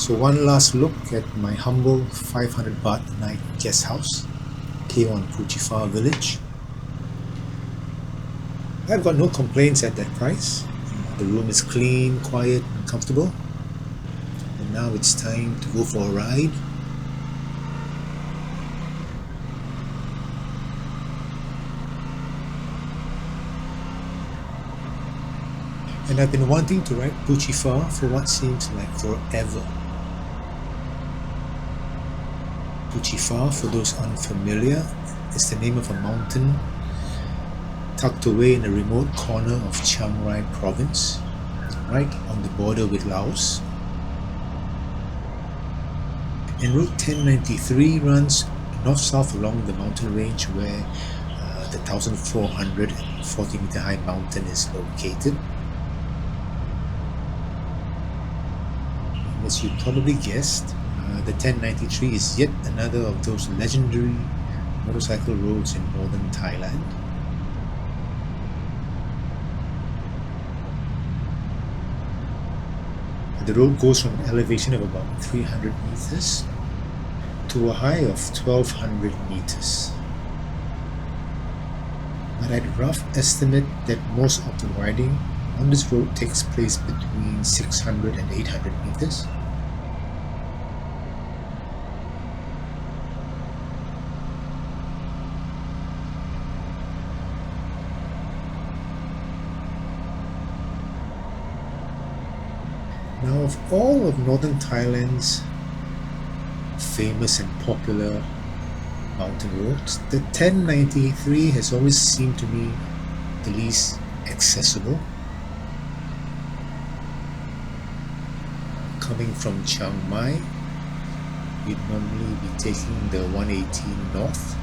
So one last look at my humble 500 baht a night guest house here on Phu Chi Fa village. I've got no complaints at that price. The room is clean, quiet and comfortable. And now it's time to go for a ride. And I've been wanting to ride Phu Chi Fa for what seems like forever. Phu Chi Fa, for those unfamiliar, is the name of a mountain tucked away in a remote corner of Chiang Rai province, right on the border with Laos. And Route 1093 runs north-south along the mountain range where the 1,440 meter high mountain is located. As you probably guessed, the 1093 is yet another of those legendary motorcycle roads in northern Thailand. The road goes from an elevation of about 300 meters to a high of 1,200 meters. But I'd rough estimate that most of the riding on this road takes place between 600 and 800 meters. Now, of all of northern Thailand's famous and popular mountain roads, the 1093 has always seemed to me the least accessible. Coming from Chiang Mai, you'd normally be taking the 118 north.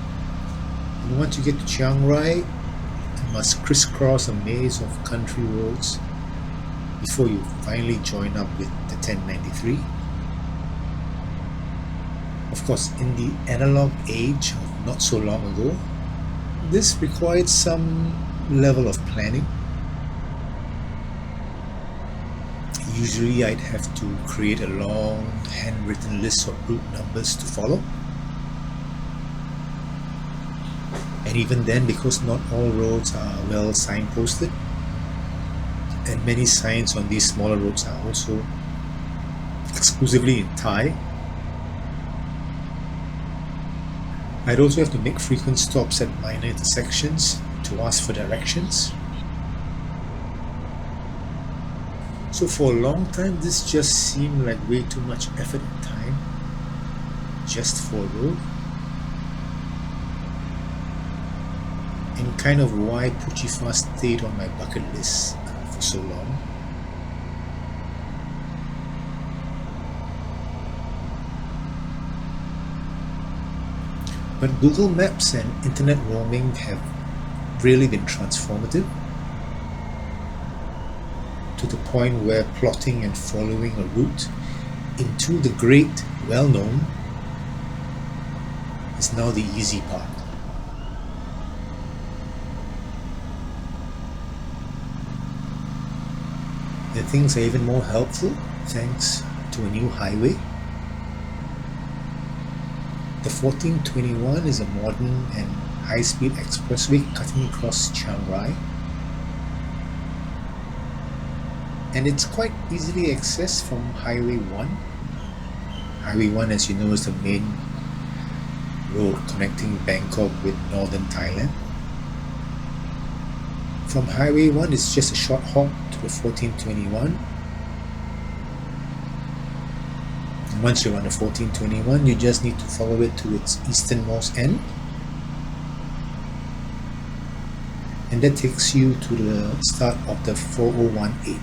And once you get to Chiang Rai, you must crisscross a maze of country roads before you finally join up with the 1093. Of course, in the analog age of not so long ago, this required some level of planning. Usually I'd have to create a long handwritten list of route numbers to follow. And even then, because not all roads are well signposted, and many signs on these smaller roads are also exclusively in Thai, I'd also have to make frequent stops at minor intersections to ask for directions. So for a long time, this just seemed like way too much effort and time just for a road. And kind of why Phu Chi Fa stayed on my bucket list for so long. But Google Maps and internet roaming have really been transformative, to the point where plotting and following a route into the great well-known is now the easy part. And things are even more helpful thanks to a new highway. The 1421 is a modern and high-speed expressway cutting across Chiang Rai. And it's quite easily accessed from Highway 1. Highway 1, as you know, is the main road connecting Bangkok with northern Thailand. From Highway 1, it's just a short hop to the 1421. And once you're on the 1421, you just need to follow it to its easternmost end. And that takes you to the start of the 4018.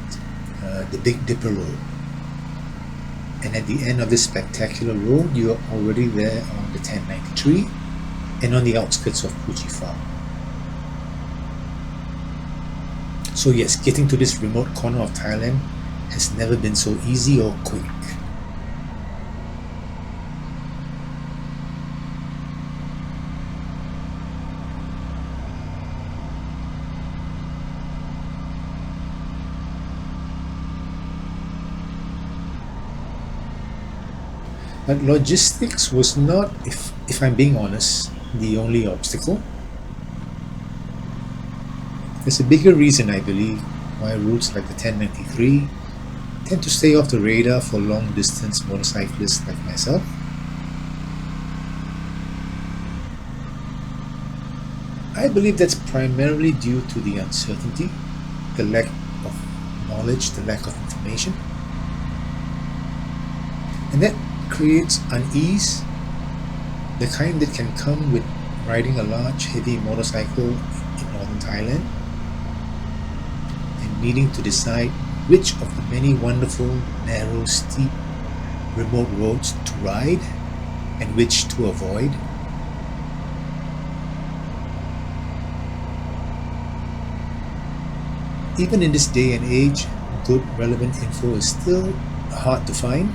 The Big Dipper Road. And at the end of this spectacular road, you are already there on the 1093 and on the outskirts of Phu Chi Fa. So yes, getting to this remote corner of Thailand has never been so easy or quick. But logistics was not, if I'm being honest, the only obstacle. There's a bigger reason, I believe, why routes like the 1093 tend to stay off the radar for long distance motorcyclists like myself. I believe that's primarily due to the uncertainty, the lack of knowledge, the lack of information, and that creates unease, the kind that can come with riding a large, heavy motorcycle in northern Thailand and needing to decide which of the many wonderful, narrow, steep, remote roads to ride and which to avoid. Even in this day and age, good, relevant info is still hard to find.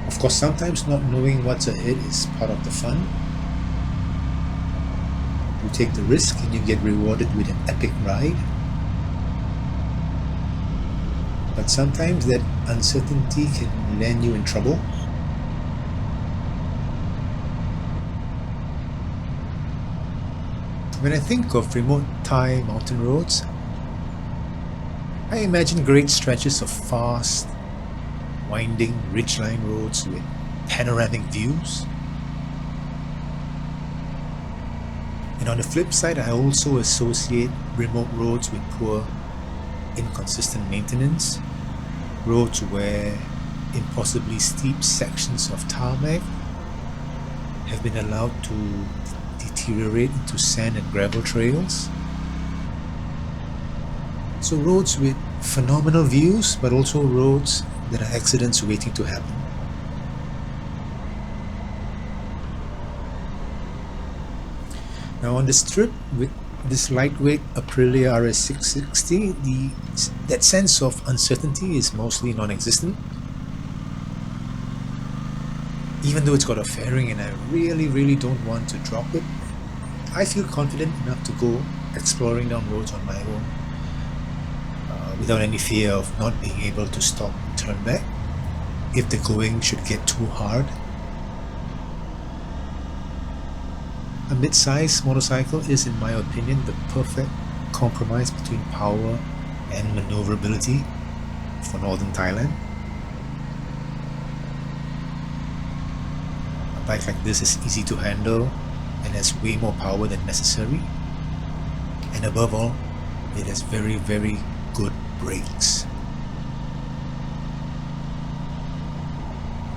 Of course, sometimes not knowing what's ahead is part of the fun. You take the risk and you get rewarded with an epic ride. But sometimes that uncertainty can land you in trouble. When I think of remote Thai mountain roads, I imagine great stretches of fast, winding ridgeline roads with panoramic views. And on the flip side, I also associate remote roads with poor, inconsistent maintenance, roads where impossibly steep sections of tarmac have been allowed to deteriorate into sand and gravel trails. So roads with phenomenal views, but also roads that are accidents waiting to happen. Now on this trip with this lightweight Aprilia RS660, that sense of uncertainty is mostly non-existent. Even though it's got a fairing and I really don't want to drop it, I feel confident enough to go exploring down roads on my own without any fear of not being able to stop and turn back if the going should get too hard. A mid-size motorcycle is, in my opinion, the perfect compromise between power and maneuverability for northern Thailand. A bike like this is easy to handle and has way more power than necessary, and above all, it has very good brakes.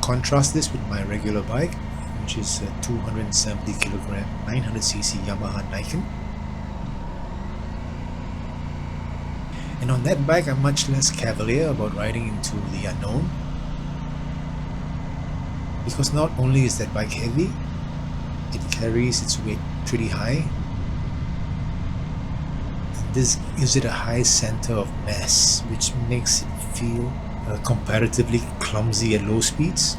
Contrast this with my regular bike, which is a 270 kilogram 900cc Yamaha Nikon, and on that bike I'm much less cavalier about riding into the unknown, because not only is that bike heavy, it carries its weight pretty high. This gives it a high center of mass, which makes it feel comparatively clumsy at low speeds,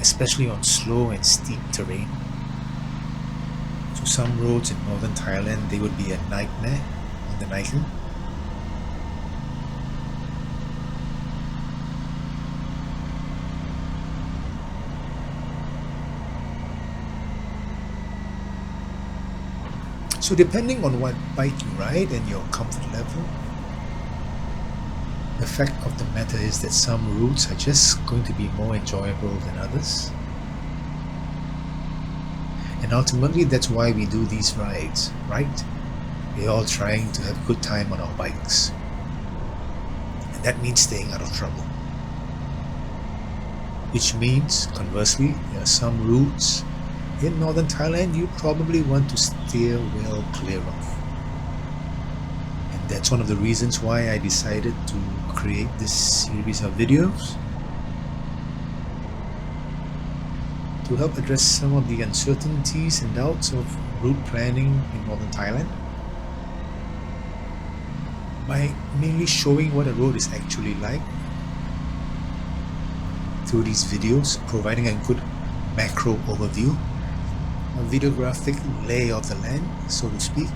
especially on slow and steep terrain. So some roads in northern Thailand, they would be a nightmare on the Nikon. So depending on what bike you ride and your comfort level, the fact of the matter is that some routes are just going to be more enjoyable than others. And ultimately that's why we do these rides, right? We're all trying to have a good time on our bikes. And that means staying out of trouble. Which means, conversely, there are some routes in northern Thailand you probably want to steer well clear of. And that's one of the reasons why I decided to create this series of videos, to help address some of the uncertainties and doubts of route planning in northern Thailand by mainly showing what a road is actually like through these videos, providing a good macro overview, a videographic lay of the land, so to speak,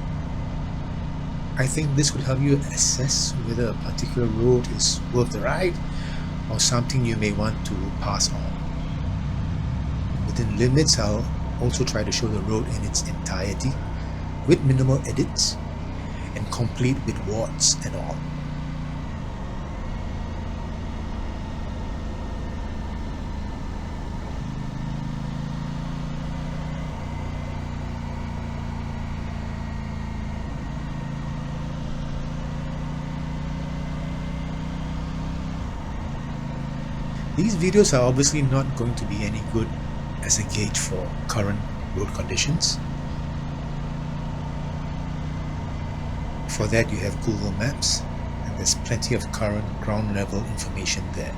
I think this would help you assess whether a particular road is worth the ride or something you may want to pass on. Within limits, I'll also try to show the road in its entirety with minimal edits and complete with warts and all. These videos are obviously not going to be any good as a gauge for current road conditions. For that you have Google Maps, and there's plenty of current ground level information there.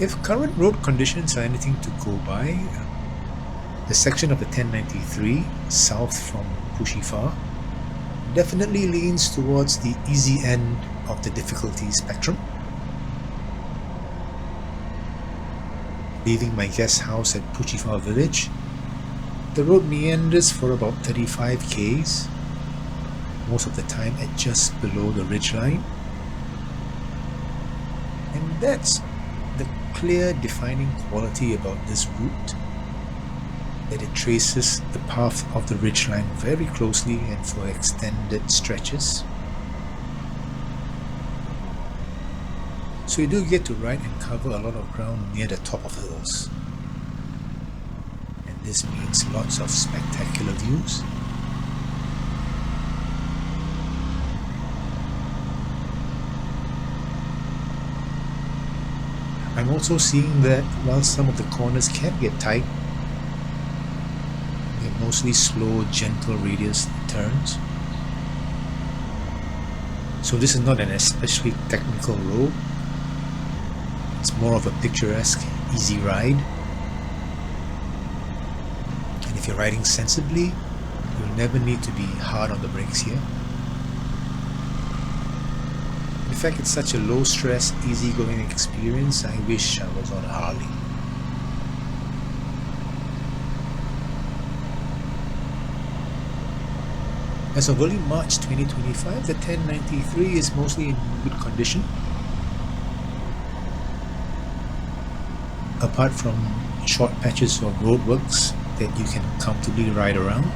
If current road conditions are anything to go by, the section of the 1093 south from Phu Chi Fa definitely leans towards the easy end of the difficulty spectrum. Leaving my guest house at Phu Chi Fa village, the road meanders for about 35 km, most of the time at just below the ridgeline. And that's the clear defining quality about this route, that it traces the path of the ridgeline very closely and for extended stretches. So you do get to ride and cover a lot of ground near the top of hills. And this means lots of spectacular views. I'm also seeing that while some of the corners can get tight, they're mostly slow, gentle radius turns. So this is not an especially technical road. It's more of a picturesque, easy ride. And if you're riding sensibly, you'll never need to be hard on the brakes here. In fact, it's such a low-stress, easy-going experience, I wish I was on a Harley. As of early March 2025, the 1093 is mostly in good condition. Apart from short patches of roadworks that you can comfortably ride around.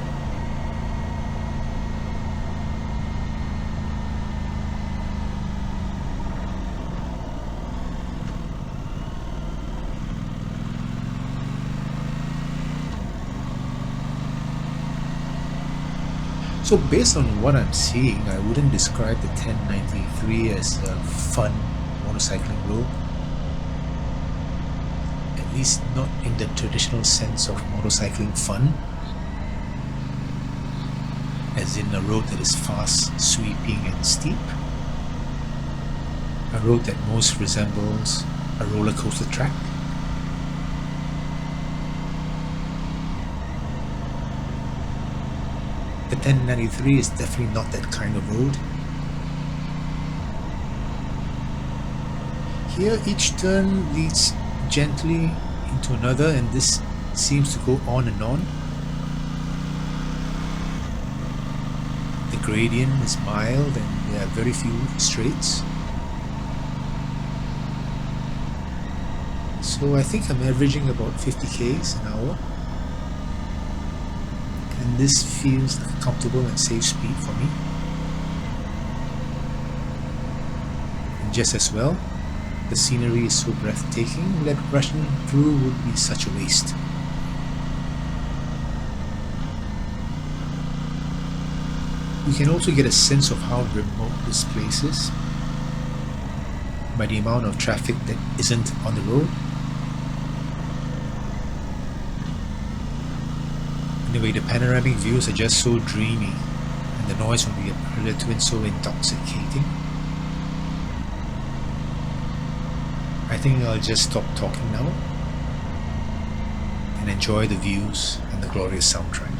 So based on what I'm seeing, I wouldn't describe the 1093 as a fun motorcycling road. At least not in the traditional sense of motorcycling fun, as in a road that is fast, sweeping and steep. A road that most resembles a roller coaster track. The 1093 is definitely not that kind of road. Here each turn leads gently into another, and this seems to go on and on. The gradient is mild and there are very few straights. So I think I'm averaging about 50 km an hour. And this feels like a comfortable and safe speed for me. And just as well, the scenery is so breathtaking that rushing through would be such a waste. You can also get a sense of how remote this place is by the amount of traffic that isn't on the road. Anyway, the panoramic views are just so dreamy, and the noise from the other twin so intoxicating. I think I'll just stop talking now and enjoy the views and the glorious soundtrack.